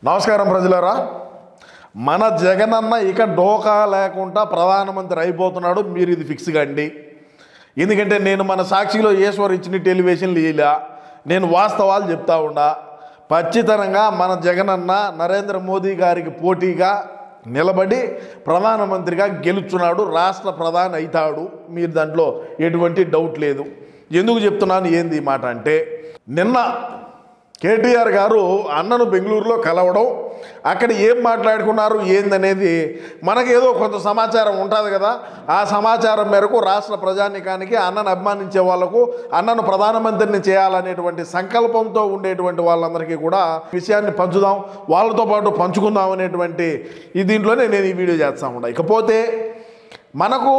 నమస్కారం ప్రజలారా. మన జగనన్న ఇక డోకా లేకుండా ప్రధానమంత్రి అయిపోతున్నాడు. మీరు ఇది ఫిక్స్ కండి. ఎందుకంటే నేను మన సాక్షిలో ఈశ్వర్ ఇచ్చిన టెలివిజన్లు ఇలా నేను వాస్తవాలు చెప్తా ఉండా. ఖచ్చితంగా మన జగనన్న నరేంద్ర మోదీ గారికి పోటీగా నిలబడి ప్రధానమంత్రిగా గెలుచున్నాడు, రాష్ట్ర ప్రధాని అవుతాడు. మీరు దాంట్లో ఎటువంటి డౌట్ లేదు. ఎందుకు చెప్తున్నాను ఏంది ఈ మాట అంటే, నిన్న కేటీఆర్ గారు అన్నను బెంగళూరులో కలవడం, అక్కడ ఏం మాట్లాడుకున్నారు ఏందనేది మనకేదో కొంత సమాచారం ఉంటుంది కదా. ఆ సమాచారం మేరకు రాష్ట్ర ప్రజానీకానికి, అన్నను అభిమానించే వాళ్లకు, అన్నను ప్రధానమంత్రిని చేయాలనేటువంటి సంకల్పంతో ఉండేటువంటి వాళ్ళందరికీ కూడా విషయాన్ని పంచుదాం, వాళ్ళతో పాటు పంచుకుందాం అనేటువంటి దీంట్లోనే నేను ఈ వీడియో చేస్తా ఉన్నా. ఇకపోతే మనకు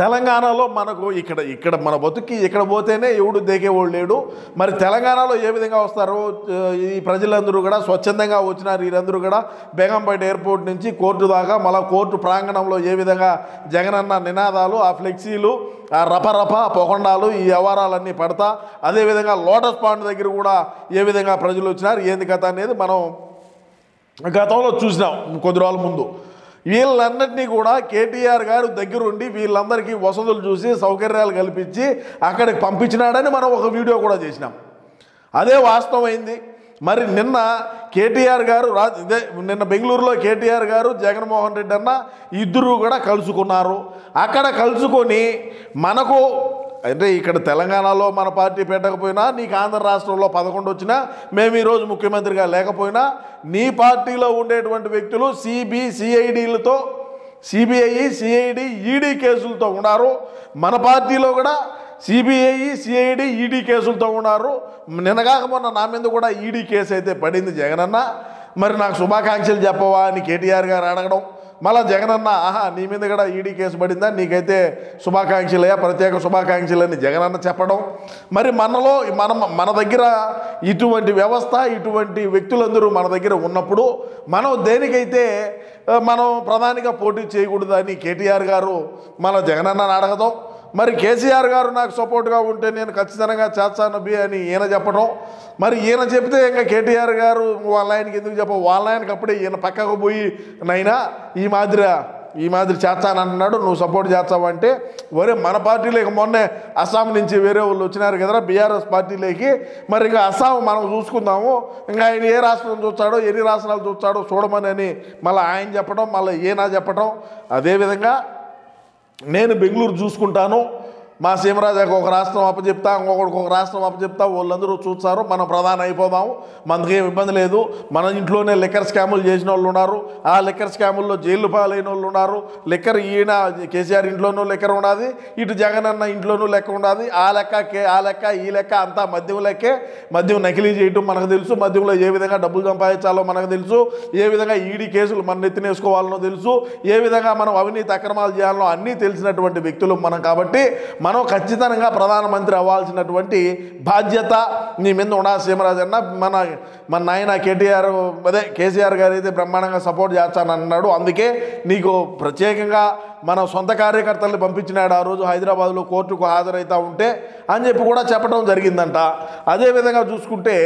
తెలంగాణలో మనకు ఇక్కడ మన బతుక్కి ఇక్కడ పోతేనే ఎవడు దేకేవాడు లేడు. మరి తెలంగాణలో ఏ విధంగా వస్తారు ఈ ప్రజలందరూ కూడా? స్వచ్ఛందంగా వచ్చినారు వీరందరూ కూడా. బేగంపేట ఎయిర్పోర్ట్ నుంచి కోర్టు దాకా, మళ్ళీ కోర్టు ప్రాంగణంలో ఏ విధంగా జగనన్న నినాదాలు, ఆ ఫ్లెక్సీలు, ఆ రపరప పొగండాలు, ఈ వ్యవహారాలన్నీ పడతా, అదేవిధంగా లోటస్ పాండ్ దగ్గర కూడా ఏ విధంగా ప్రజలు వచ్చినారు, ఏంది కథ అనేది మనం గతంలో చూసినాం కొద్ది రోజుల ముందు. వీళ్ళన్నింటినీ కూడా కేటీఆర్ గారు దగ్గరుండి వీళ్ళందరికీ వసతులు చూసి సౌకర్యాలు కల్పించి అక్కడికి పంపించినాడని మనం ఒక వీడియో కూడా చేసినాం. అదే వాస్తవమైంది. మరి నిన్న కేటీఆర్ గారు నిన్న బెంగళూరులో కేటీఆర్ గారు జగన్మోహన్ రెడ్డి అన్న ఇద్దరు కూడా కలుసుకున్నారు. అక్కడ కలుసుకొని మనకు అంటే ఇక్కడ తెలంగాణలో మన పార్టీ పెట్టకపోయినా, నీకు ఆంధ్ర రాష్ట్రంలో 11 వచ్చినా, మేము ఈరోజు ముఖ్యమంత్రిగా లేకపోయినా, నీ పార్టీలో ఉండేటువంటి వ్యక్తులు సిబిఐ, సిఐడి, ఈడీ కేసులతో ఉన్నారు. మన పార్టీలో కూడా సిబిఐ, సిఐడి, ఈడీ కేసులతో ఉన్నారు. నిన్నగాక మొన్న నా మీద కూడా ఈడీ కేసు అయితే పడింది జగనన్న. మరి నాకు శుభాకాంక్షలు చెప్పవా అని కేటీఆర్ గారు అడగడం, మళ్ళీ జగనన్న నీ మీద కూడా ఈడీ కేసు పడిందా, నీకైతే శుభాకాంక్షలయ్యా, ప్రత్యేక శుభాకాంక్షలని జగనన్న చెప్పడం. మరి మన దగ్గర ఇటువంటి వ్యవస్థ, ఇటువంటి వ్యక్తులందరూ మన దగ్గర ఉన్నప్పుడు మనం దేనికైతే మనం ప్రధానిగా పోటీ చేయకూడదని కేటీఆర్ గారు మన జగనన్నని అడగడం. మరి కేసీఆర్ గారు నాకు సపోర్ట్గా ఉంటే నేను ఖచ్చితంగా చేస్తాను అని ఈయన చెప్పడం. మరి ఈయన చెప్తే ఇంకా కేటీఆర్ గారు వాళ్ళ ఆయనకి ఎందుకు చెప్పవు? వాళ్ళ ఆయనకి అప్పుడే ఈయన పక్కకు పోయి నైనా ఈ మాదిరి చేస్తానంటున్నాడు, నువ్వు సపోర్ట్ చేస్తావంటే, ఒరే మన పార్టీలోకి మొన్నే అస్సాం నుంచి వేరే వాళ్ళు వచ్చినారు కదరా బీఆర్ఎస్ పార్టీలోకి, మరి ఇంకా అస్సాం మనం చూసుకుందాము, ఇంకా ఆయన ఏ రాష్ట్రం చూస్తాడో, ఎన్ని రాష్ట్రాలు చూస్తాడో చూడమని మళ్ళీ ఆయన చెప్పడం, మళ్ళీ ఈయన చెప్పడం. అదేవిధంగా నేను బెంగళూరు చూసుకుంటాను, మా సీమరాజాకి ఒక రాష్ట్రం అప్పచెప్తా, ఇంకొకటికి ఒక రాష్ట్రం అప్పచెప్తా, వాళ్ళందరూ చూస్తారు, మనం ప్రధాని అయిపోదాము, మనకేం ఇబ్బంది లేదు. మన ఇంట్లోనే లిక్కర్ స్కాములు చేసిన వాళ్ళు ఉన్నారు, ఆ లిక్కర్ స్కాముల్లో జైలు పాలైన వాళ్ళు ఉన్నారు. లిక్కర్ ఈయన కేసీఆర్ ఇంట్లోనూ లిక్కర్ ఉన్నది, ఇటు జగనన్న ఇంట్లోనూ లెక్క ఉన్నది. ఆ లెక్క ఈ లెక్క అంతా మద్యం లెక్కే. మద్యం నకిలీ చేయటం మనకు తెలుసు, మద్యంలో ఏ విధంగా డబ్బులు సంపాదించాలో మనకు తెలుసు, ఏ విధంగా ఈడీ కేసులు మన నెత్తినేసుకోవాలనో తెలుసు, ఏ విధంగా మనం అవినీతి అక్రమాలు చేయాలనో అన్నీ తెలిసినటువంటి వ్యక్తులు మనం. కాబట్టి మనం ఖచ్చితంగా ప్రధానమంత్రి అవ్వాల్సినటువంటి బాధ్యత నీ మీద ఉండా సీమరాజన్న. మన నాయన కేసీఆర్ గారు అయితే బ్రహ్మాండంగా సపోర్ట్ చేస్తానన్నాడు. అందుకే నీకు ప్రత్యేకంగా మన సొంత కార్యకర్తల్ని పంపించినాడు ఆ రోజు హైదరాబాద్లో కోర్టుకు హాజరవుతూ ఉంటే అని చెప్పి కూడా చెప్పడం జరిగిందంట. అదేవిధంగా చూసుకుంటే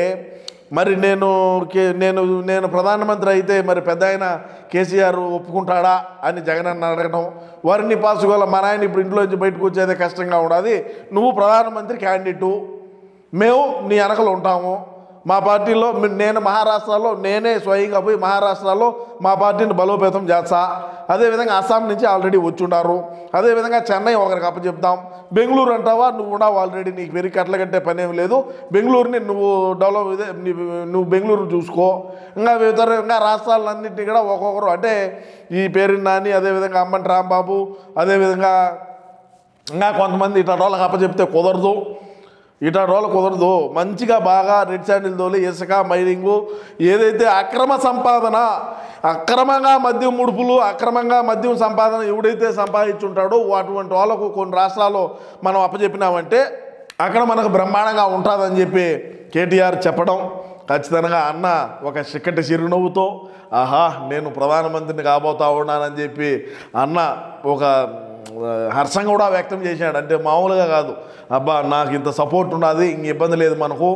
మరి నేను ప్రధానమంత్రి అయితే మరి పెద్ద ఆయన కేసీఆర్ ఒప్పుకుంటాడా అని జగనన్న అడగడం. వారిని పాసుకోవాలి, మా నాయన ఇప్పుడు ఇంట్లో నుంచి బయటకు వచ్చేదే కష్టంగా ఉండదు, నువ్వు ప్రధానమంత్రి క్యాండిడేటు, మేము నీ వెనకలు ఉంటాము. మా పార్టీలో నేను మహారాష్ట్రలో నేనే స్వయంగా పోయి మహారాష్ట్రలో మా పార్టీని బలోపేతం చేస్తా. అదేవిధంగా అస్సాం నుంచి ఆల్రెడీ వచ్చున్నారు. అదేవిధంగా చెన్నై ఒకరికి అప్పచెప్తాం. బెంగళూరు అంటావా, నువ్వు ఉన్నావు ఆల్రెడీ, నీకు పెరిగి కట్టలగట్టే పని ఏం లేదు. బెంగళూరుని నువ్వు బెంగళూరు చూసుకో. ఇంకా రాష్ట్రాలన్నింటినీ కూడా ఒక్కొక్కరు అంటే ఈ పేరు నాని, అదేవిధంగా అమ్మంటి రాంబాబు, అదేవిధంగా ఇంకా కొంతమంది ఇట్లా వాళ్ళకి అప్పచెప్తే కుదరదు. మంచిగా బాగా రెడ్ శాండిల్ తోలి ఇసుక మైనింగు ఏదైతే అక్రమ సంపాదన, అక్రమంగా మద్యం ముడుపులు, అక్రమంగా మద్యం సంపాదన ఎవడైతే సంపాదించుంటాడో అటువంటి వాళ్ళకు కొన్ని రాష్ట్రాల్లో మనం అప్పచెప్పినామంటే అక్కడ మనకు బ్రహ్మాండంగా ఉంటుందని చెప్పి కేటీఆర్ చెప్పడం. ఖచ్చితంగా అన్న ఒక చిక్కటి చిరునవ్వుతో ఆహా నేను ప్రధానమంత్రిని కాబోతా ఉన్నానని చెప్పి అన్న ఒక హర్షం కూడా వ్యక్తం చేశాడు. అంటే మామూలుగా కాదు, అబ్బా నాకు ఇంత సపోర్ట్ ఉన్నది, ఇంక ఇబ్బంది లేదు మనకు,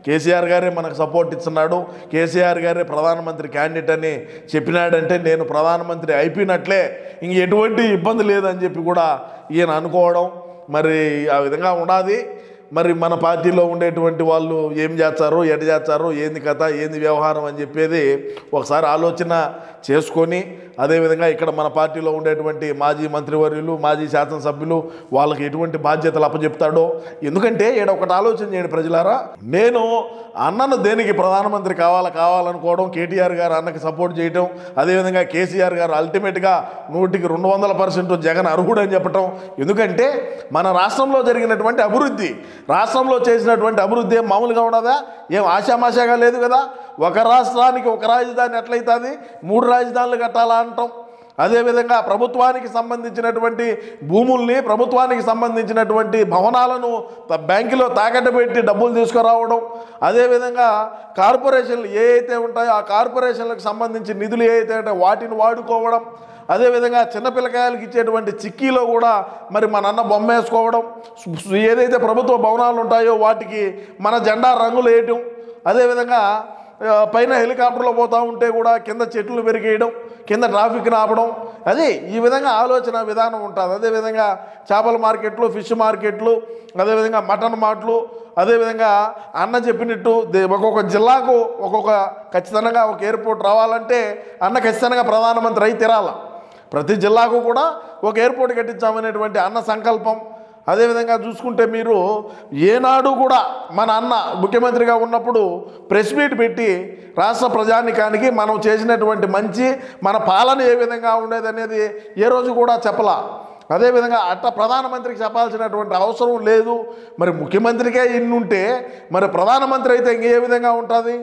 కేసీఆర్ గారే మనకు సపోర్ట్ ఇస్తున్నాడు, కేసీఆర్ గారే ప్రధానమంత్రి క్యాండిడేట్ అని చెప్పినాడంటే నేను ప్రధానమంత్రి అయిపోయినట్లే, ఇంక ఎటువంటి ఇబ్బంది లేదని చెప్పి కూడా ఈయన అనుకోవడం మరి ఆ విధంగా ఉన్నది. మరి మన పార్టీలో ఉండేటువంటి వాళ్ళు ఏం చేస్తారు, ఎటు చేస్తారు, ఏంది కథ, ఏంది వ్యవహారం అని చెప్పేది ఒకసారి ఆలోచన చేసుకొని, అదేవిధంగా ఇక్కడ మన పార్టీలో ఉండేటువంటి మాజీ మంత్రివర్యులు, మాజీ శాసనసభ్యులు వాళ్ళకి ఎటువంటి బాధ్యతలు అప్పచెప్తాడో. ఎందుకంటే ఈడ ఒకటి ఆలోచన చేయండి ప్రజలారా, నేను అన్నను దేనికి ప్రధానమంత్రి కావాలనుకోవడం, కేటీఆర్ గారు అన్నకి సపోర్ట్ చేయటం, అదేవిధంగా కేసీఆర్ గారు అల్టిమేట్గా 100% జగన్ అర్హుడు అని చెప్పటం. ఎందుకంటే మన రాష్ట్రంలో జరిగినటువంటి అభివృద్ధి, రాష్ట్రంలో చేసినటువంటి అభివృద్ధి ఏం మామూలుగా ఉండదా, ఏం ఆశామాషాగా లేదు కదా. ఒక రాష్ట్రానికి ఒక రాజధాని ఎట్లయితుంది, 3 రాజధానులు కట్టాలా అంటాం. అదేవిధంగా ప్రభుత్వానికి సంబంధించినటువంటి భూముల్ని, ప్రభుత్వానికి సంబంధించినటువంటి భవనాలను బ్యాంకులో తాకట్టు పెట్టి డబ్బులు తీసుకురావడం, అదేవిధంగా కార్పొరేషన్లు ఏ అయితే ఉంటాయో ఆ కార్పొరేషన్లకు సంబంధించి నిధులు ఏ అయితే ఉంటాయో వాటిని వాడుకోవడం, అదేవిధంగా చిన్నపిల్లకాయలకి ఇచ్చేటువంటి చిక్కీలో కూడా మరి మన అన్న బొమ్మ వేసుకోవడం, ఏదైతే ప్రభుత్వ భవనాలు ఉంటాయో వాటికి మన జెండా రంగులు వేయటం, అదేవిధంగా పైన హెలికాప్టర్లో పోతూ ఉంటే కూడా కింద చెట్లు పెరిగేయడం, కింద ట్రాఫిక్ని ఆపడం, అది ఈ విధంగా ఆలోచన విధానం ఉంటుంది. అదేవిధంగా చేపల మార్కెట్లు, ఫిష్ మార్కెట్లు, అదేవిధంగా మటన్ మార్ట్లు, అదేవిధంగా అన్న చెప్పినట్టు ఒక్కొక్క జిల్లాకు ఒక్కొక్క ఖచ్చితంగా ఒక ఎయిర్పోర్ట్ రావాలంటే అన్న ఖచ్చితంగా ప్రధానమంత్రి అయి తీరాల. ప్రతి జిల్లాకు కూడా ఒక ఎయిర్పోర్ట్ కట్టించామనేటువంటి అన్న సంకల్పం. అదేవిధంగా చూసుకుంటే మీరు ఏనాడు కూడా మన అన్న ముఖ్యమంత్రిగా ఉన్నప్పుడు ప్రెస్ మీట్ పెట్టి రాష్ట్ర ప్రజానికానికి మనం చేసినటువంటి మంచి, మన పాలన ఏ విధంగా ఉండేది అనేది ఏ రోజు కూడా చెప్పలా. అదేవిధంగా ప్రధానమంత్రికి చెప్పాల్సినటువంటి అవసరం లేదు. మరి ముఖ్యమంత్రికే ఇన్నుంటే మరి ప్రధానమంత్రి అయితే ఇంకే విధంగా ఉంటుంది.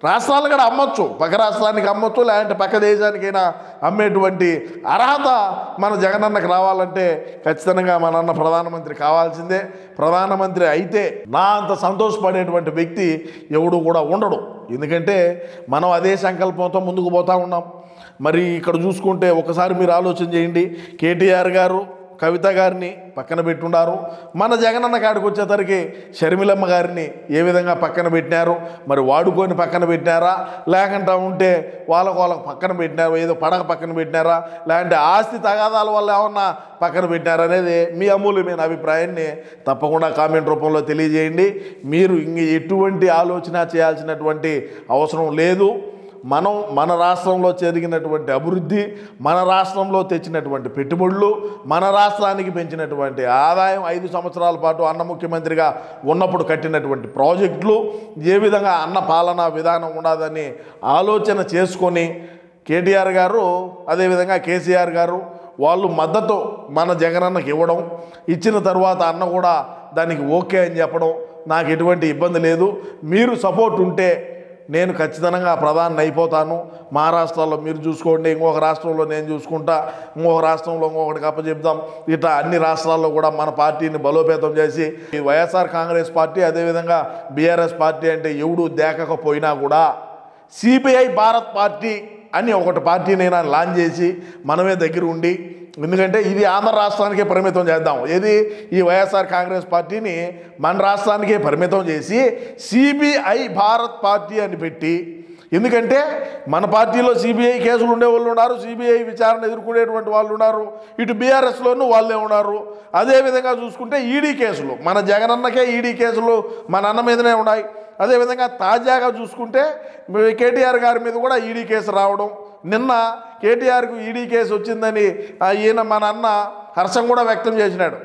రాష్ట్రాలు కూడా అమ్మొచ్చు, పక్క రాష్ట్రానికి అమ్మొచ్చు, లేదంటే పక్క దేశానికైనా అమ్మేటువంటి అర్హత మన జగనన్నకు రావాలంటే ఖచ్చితంగా మన అన్న ప్రధానమంత్రి కావాల్సిందే. ప్రధానమంత్రి అయితే నా అంత సంతోషపడేటువంటి వ్యక్తి ఎవడు కూడా ఉండడు. ఎందుకంటే మనం అదే సంకల్పంతో ముందుకు పోతూ ఉన్నాం. మరి ఇక్కడ చూసుకుంటే ఒకసారి మీరు ఆలోచన చేయండి, కేటీఆర్ గారు కవిత గారిని పక్కన పెట్టున్నారు, మన జగనన్న కాడికి వచ్చేసరికి షర్మిలమ్మ గారిని ఏ విధంగా పక్కన పెట్టినారు, మరి వాడుకొని పక్కన పెట్టినారా, లేకుండా ఉంటే వాళ్ళకు పక్కన పెట్టినారు, ఏదో పడక పక్కన పెట్టినారా, లేదంటే ఆస్తి తగాదాల వల్ల ఏమన్నా పక్కన పెట్టినారనేది మీ అమూల్యమైన అభిప్రాయాన్ని తప్పకుండా కామెంట్ రూపంలో తెలియజేయండి. మీరు ఇంక ఎటువంటి ఆలోచన చేయాల్సినటువంటి అవసరం లేదు. మనం మన రాష్ట్రంలో జరిగినటువంటి అభివృద్ధి, మన రాష్ట్రంలో తెచ్చినటువంటి పెట్టుబడులు, మన రాష్ట్రానికి పెంచినటువంటి ఆదాయం, 5 సంవత్సరాల పాటు అన్న ముఖ్యమంత్రిగా ఉన్నప్పుడు కట్టినటువంటి ప్రాజెక్టులు, ఏ విధంగా అన్న పాలనా విధానం ఉండదని ఆలోచన చేసుకొని కేటీఆర్ గారు, అదేవిధంగా కేసీఆర్ గారు వాళ్ళు మద్దతు మన జగనన్నకి ఇవ్వడం, ఇచ్చిన తర్వాత అన్న కూడా దానికి ఓకే అని చెప్పడం, నాకు ఎటువంటి ఇబ్బంది లేదు, మీరు సపోర్ట్ ఉంటే నేను ఖచ్చితంగా ప్రధాని అయిపోతాను, మహారాష్ట్రలో మీరు చూసుకోండి, ఇంకొక రాష్ట్రంలో నేను చూసుకుంటా, ఇంకొక రాష్ట్రంలో ఇంకొకటి అప్పచెప్తాం, ఇట్లా అన్ని రాష్ట్రాల్లో కూడా మన పార్టీని బలోపేతం చేసి ఈ వైఎస్ఆర్ కాంగ్రెస్ పార్టీ, అదేవిధంగా బీఆర్ఎస్ పార్టీ అంటే ఎవడు దేకకపోయినా కూడా సిపిఐ భారత్ పార్టీ అని ఒకటి పార్టీనైనా లాంచ్ చేసి మనమే దగ్గర ఉండి, ఎందుకంటే ఇది ఆంధ్ర రాష్ట్రానికే పరిమితం చేద్దాం, ఏది ఈ వైఎస్ఆర్ కాంగ్రెస్ పార్టీని మన రాష్ట్రానికే పరిమితం చేసి సిబిఐ భారత్ పార్టీ అని పెట్టి, ఎందుకంటే మన పార్టీలో సిబిఐ కేసులు ఉండేవాళ్ళు ఉన్నారు, సిబిఐ విచారణ ఎదుర్కొనేటువంటి వాళ్ళు ఉన్నారు, ఇటు బీఆర్ఎస్లోనూ వాళ్ళే ఉన్నారు. అదేవిధంగా చూసుకుంటే ఈడీ కేసులు, మన జగనన్నకే ఈడీ కేసులు మన అన్న మీదనే ఉన్నాయి. అదేవిధంగా తాజాగా చూసుకుంటే కేటీఆర్ గారి మీద కూడా ఈడీ కేసు రావడం, నిన్న కేటీఆర్కు ఈడీ కేసు వచ్చిందని ఈయన మన అన్న హర్షం కూడా వ్యక్తం చేసినాడు,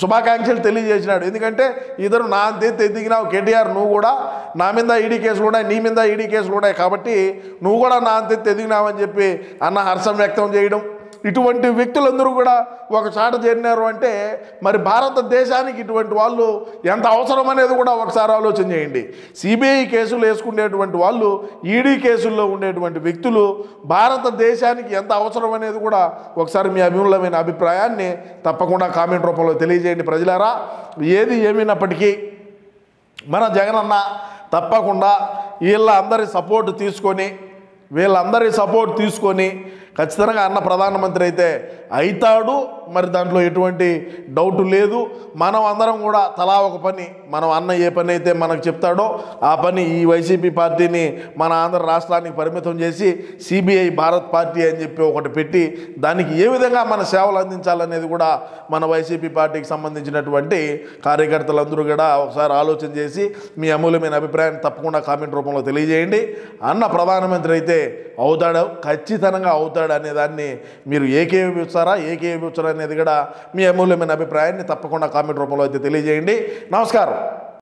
శుభాకాంక్షలు తెలియజేసినాడు. ఎందుకంటే ఇద్దరు నా అంతే ఎదిగినావు కేటీఆర్, నువ్వు కూడా నా మీద ఈడీ కేసులు ఉన్నాయి, నీ మీద ఈడీ కేసులు ఉన్నాయి, కాబట్టి నువ్వు కూడా నా అంతే ఎదిగినావని చెప్పి అన్న హర్షం వ్యక్తం చేయడం. ఇటువంటి వ్యక్తులందరూ కూడా ఒక చాట చేరినారు అంటే మరి భారతదేశానికి ఇటువంటి వాళ్ళు ఎంత అవసరం అనేది కూడా ఒకసారి ఆలోచన చేయండి. సిబిఐ కేసులు వేసుకునేటువంటి వాళ్ళు, ఈడీ కేసుల్లో ఉండేటువంటి వ్యక్తులు భారతదేశానికి ఎంత అవసరం అనేది కూడా ఒకసారి మీ అభిమూలమైన అభిప్రాయాన్ని తప్పకుండా కామెంట్ రూపంలో తెలియజేయండి ప్రజలారా. ఏది ఏమైనప్పటికీ మన జగనన్న తప్పకుండా వీళ్ళందరి సపోర్ట్ తీసుకొని ఖచ్చితంగా అన్న ప్రధానమంత్రి అయితే అవుతాడు. మరి దాంట్లో ఎటువంటి డౌట్ లేదు. మనం అందరం కూడా తలా ఒక పని, మనం అన్న ఏ పని అయితే మనకు చెప్తాడో ఆ పని, ఈ వైసీపీ పార్టీని మన ఆంధ్ర రాష్ట్రానికి పరిమితం చేసి సిబిఐ భారత్ పార్టీ అని చెప్పి ఒకటి పెట్టి దానికి ఏ విధంగా మన సేవలు అందించాలనేది కూడా మన వైసీపీ పార్టీకి సంబంధించినటువంటి కార్యకర్తలందరూ కూడా ఒకసారి ఆలోచన చేసి మీ అమూల్యమైన అభిప్రాయాన్ని తప్పకుండా కామెంట్ రూపంలో తెలియజేయండి. అన్న ప్రధానమంత్రి అయితే అవుతాడు, ఖచ్చితంగా అవుతాడు అనేదాన్ని మీరు ఏకీభవిస్తారా అనేది కూడా మీ అమూల్యమైన అభిప్రాయాన్ని తప్పకుండా కామెంట్ రూపంలో అయితే తెలియజేయండి. నమస్కారం.